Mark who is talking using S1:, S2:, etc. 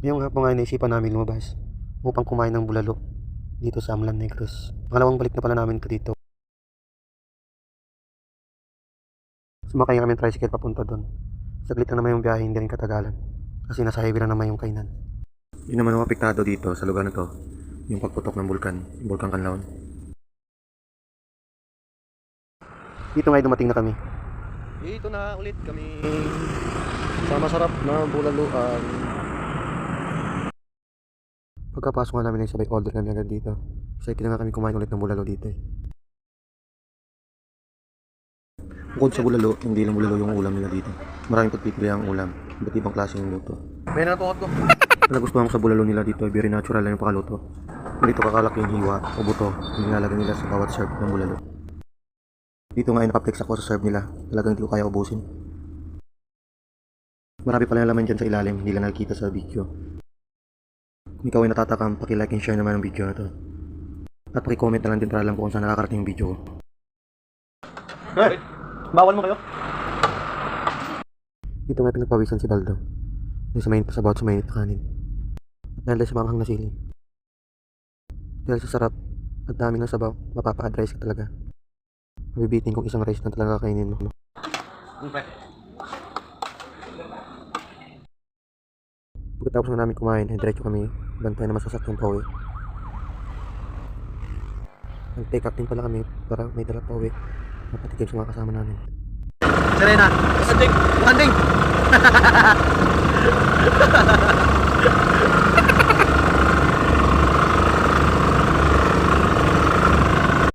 S1: Ngayong hapon nga naisipan namin lumabas upang kumain ng bulalo dito sa Amlan Negros. Pangalawang balik na pala namin ito dito. Sumakay kami ng tricycle papunta doon. Saglit na naman yung biyahe, hindi rin katagalan. Kasi nasa highway lang naman yung kainan. Yun naman ang apektado dito sa lugar na to, yung pagputok ng bulkan, yung Bulkan Kanlaon. Dito nga dumating na kami.
S2: Dito na ulit kami sa masarap na bulaluan.
S1: Pagkapasok nga namin ay sabay order kami agad dito. Excited na nga kami kumain ulit ng bulalo dito eh. Bukod sa bulalo, hindi lang bulalo yung ulam nila dito. Maraming pagpipiliang ulam, iba't ibang klase yung luto.
S2: May natutot ko.
S1: Ang nagustuhan ko sa bulalo nila dito ay very natural lang yung pakaluto. Dito kakalaki yung hiwa o buto yung nilalagay nila sa bawat serve ng bulalo. Dito nga ay nakaplex ako sa serve nila, talagang hindi ko kaya ubusin. Marami pala yung laman dyan sa ilalim, hindi lang nakikita sa video. Kung ikaw ay natatakam, paki-like and share naman ang video na to. At paki-comment na lang din para alam ko kung saan nakakarating yung video ko.
S2: Hey, bawal mo kayo?
S1: Dito nga pinagpawisan si Baldo. Dahil sa mainit pa sa bawat sa mainit na kanin. At dahil sa manghang na sili. Dahil sa sarap at dami ng sabaw, mapapa-adrice ka talaga. Mabibitin kung isang rice na talaga kainin mo. Pagkatapos na namin kumain, diretso kami bantay na masasakyang pauwi. Nag-take up din pala kami para may dala pauwi. Mapatikim sa mga kasama namin.
S2: Serena, kasanding!